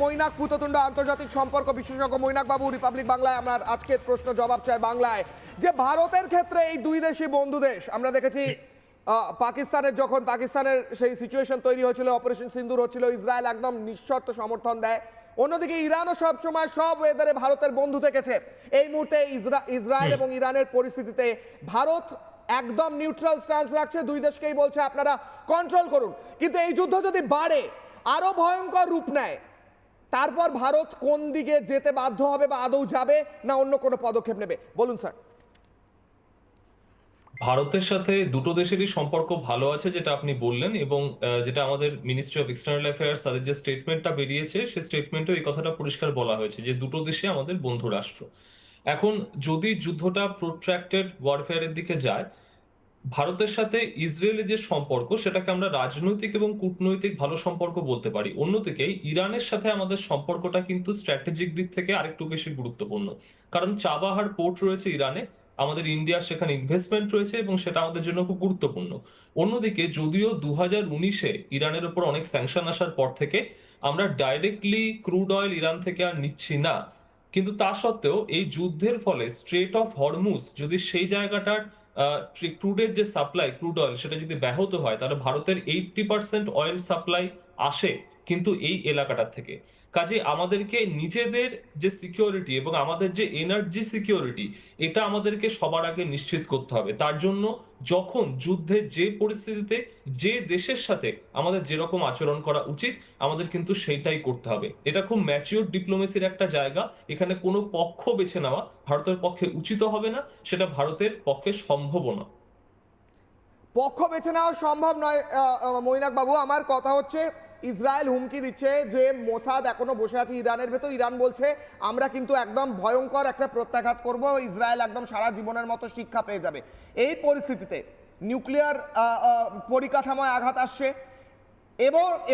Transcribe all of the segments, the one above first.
মৈনাক পুততুণ্ড আন্তর্জাতিক সম্পর্ক বিশেষজ্ঞ মৈনাক বাবু, রিপাবলিক বাংলায় আমরা আজকের প্রশ্ন জবাব চাই বাংলায়। যে ভারতের ক্ষেত্রে এই দুই দেশই বন্ধু দেশ, আমরা দেখেছি পাকিস্তানের সেই সিচুয়েশন তৈরি হয়েছিল, অপারেশন সিন্দুর হচ্ছিল, ইসরায়েল একদম নিঃশর্ত সমর্থন দেয়। অন্যদিকে ইরানও সবসময় সব ওয়েদারে ভারতের বন্ধু থেকেছে। এই মুহূর্তে ইসরায়েল এবং ইরানের পরিস্থিতিতে ভারত একদম নিউট্রাল স্ট্যান্স রাখছে, দুই দেশকেই বলছে আপনারা কন্ট্রোল করুন। কিন্তু এই যুদ্ধ যদি বাড়ে, আরো ভয়ঙ্কর রূপ নেয়, তারপর ভারত কোন দিকে যেতে বাধ্য হবে বা আদৌ যাবে না অন্য কোনো পদক্ষেপ নেবে? বলুন স্যার। ভারতের সাথে দুটো দেশেরই সম্পর্ক ভালো আছে, যেটা আপনি বললেন, এবং যেটা আমাদের মিনিস্ট্রি অফ এক্সটার্নাল অ্যাফেয়ার্স তাদের যে স্টেটমেন্টটা বেরিয়েছে, সেই স্টেটমেন্টে এই কথাটা পরিষ্কার বলা হয়েছে যে দুটো দেশে আমাদের বন্ধু রাষ্ট্র। এখন যদি যুদ্ধটা প্রোট্রাক্টেড ওয়ারফেয়ারের দিকে যায়, ভারতের সাথে ইসরায়েলের যে সম্পর্ক সেটাকে আমরা রাজনৈতিক এবং কূটনৈতিক ভালো সম্পর্ক বলতে পারি। অন্যদিকে ইরানের সাথে আমাদের সম্পর্কটা কিন্তু স্ট্র্যাটেজিক দিক থেকে আরেকটু বেশি গুরুত্বপূর্ণ, কারণ চাবাহার পোর্ট রয়েছে ইরানে, আমাদের ইন্ডিয়ার সেখানে ইনভেস্টমেন্ট রয়েছে এবং সেটা আমাদের জন্য খুব গুরুত্বপূর্ণ। অন্যদিকে যদিও 2019-এ ইরানের উপর অনেক স্যাংশন আসার পর থেকে আমরা ডাইরেক্টলি ক্রুড অয়েল ইরান থেকে আর নিচ্ছি না, কিন্তু তা সত্ত্বেও এই যুদ্ধের ফলে স্ট্রেট অফ হরমুজ যদি সেই জায়গাটার ক্রুডের যে সাপ্লাই, ক্রুড অয়েল, সেটা যদি ব্যাহত হয়, তাহলে ভারতের 80% অয়েল সাপ্লাই আসে কিন্তু এই এলাকাটার থেকে। কাজে আমাদেরকে নিজেদের যে সিকিউরিটি এবং আমাদের যে এনার্জি সিকিউরিটি, এটা আমাদেরকে সবার আগে নিশ্চিত করতে হবে। তার জন্য যখন যুদ্ধের যে পরিস্থিতিতে যে দেশের সাথে আমাদের যেরকম আচরণ করা উচিত, আমাদের কিন্তু সেইটাই করতে হবে। এটা খুব ম্যাচিওর ডিপ্লোমেসির একটা জায়গা। এখানে কোনো পক্ষ বেছে নেওয়া ভারতের পক্ষে উচিত হবে না, সেটা ভারতের পক্ষে সম্ভব না। পক্ষ বেছে নেওয়া সম্ভব নয় মৈনাক বাবু। আমার কথা হচ্ছে, ইসরায়েল হুমকি দিচ্ছে যে মোসাদ এখনো বসে আছে ইরানের ভেতর। ইরান বলছে আমরা কিন্তু একদম ভয়ঙ্কর একটা প্রত্যাঘাত করব, ইসরায়েল একদম সারা জীবনের মতো শিক্ষা পেয়ে যাবে। এই পরিস্থিতিতে নিউক্লিয়ার পরিকাঠামোয় আঘাত আসছে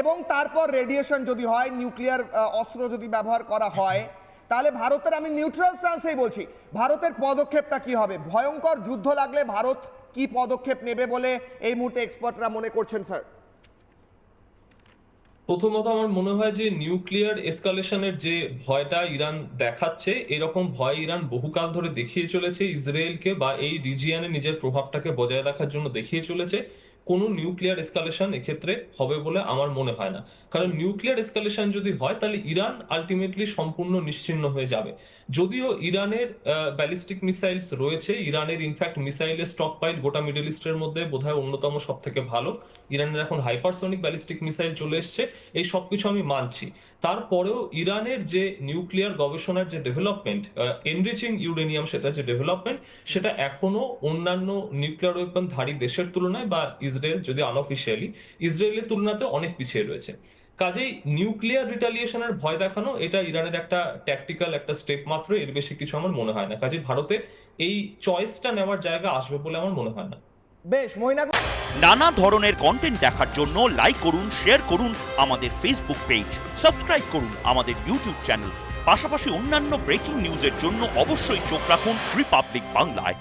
এবং তারপর রেডিয়েশন যদি হয়, নিউক্লিয়ার অস্ত্র যদি ব্যবহার করা হয়, তাহলে ভারতের, আমি নিউট্রাল স্ট্যান্সেই বলছি, ভারতের পদক্ষেপটা কি হবে? ভয়ঙ্কর যুদ্ধ লাগলে ভারত কি পদক্ষেপ নেবে বলে এই মুহূর্তে এক্সপার্টরা মনে করছেন স্যার? প্রথমত আমার মনে হয় যে নিউক্লিয়ার এসকালেশনের যে ভয়টা ইরান দেখাচ্ছে, এরকম ভয় ইরান বহুকাল ধরে দেখিয়ে চলেছে ইসরায়েলকে, বা এই রিজিয়নে নিজের প্রভাবটাকে বজায় রাখার জন্য দেখিয়ে চলেছে। কোনো নিউক্লিয়ার এসকালেশন এক্ষেত্রে হবে বলে আমার মনে হয় না, কারণ নিউক্লিয়ার এসকালেশন যদি হয় তাহলে ইরান আলটিমেটলি সম্পূর্ণ নিশ্চিহ্ন হয়ে যাবে। যদিও ইরানের ব্যালিস্টিক মিসাইলস রয়েছে, ইরানের ইনফ্যাক্ট মিসাইলের স্টক পাইল গোটা মিডল ইস্টের মধ্যে বোধহয় অন্যতম সব থেকে ভালো। ইরানের এখন হাইপারসনিক ব্যালিস্টিক মিসাইল চলে এসছে, এই সবকিছু আমি মানছি। তারপরেও ইরানের যে নিউক্লিয়ার গবেষণার যে ডেভেলপমেন্ট, এনরিচিং ইউরেনিয়াম, সেটা যে ডেভেলপমেন্ট, সেটা এখনো অন্যান্য নিউক্লিয়ার ওয়েপন ধারী দেশের তুলনায়, বা ইসরায়েল যদি আনঅফিসিয়ালি, ইসরায়েলের তুলনাতে অনেক পিছিয়ে রয়েছে। কাজেই নিউক্লিয়ার রিটালিয়েশনের ভয় দেখানো এটা ইরানের একটা ট্যাকটিক্যাল একটা স্টেপ মাত্র, এর বেশি কিছু আমার মনে হয় না। কাজেই ভারতে এই চয়েসটা নেওয়ার জায়গা আসবে বলে আমার মনে হয় না। বেশ মৈনাক। নানা ধরনের কন্টেন্ট দেখার জন্য লাইক করুন, শেয়ার করুন আমাদের ফেসবুক পেজ, সাবস্ক্রাইব করুন আমাদের ইউটিউব চ্যানেল। পাশাপাশি অন্যান্য ব্রেকিং নিউজের জন্য অবশ্যই চোখ রাখুন রিপাবলিক বাংলায়।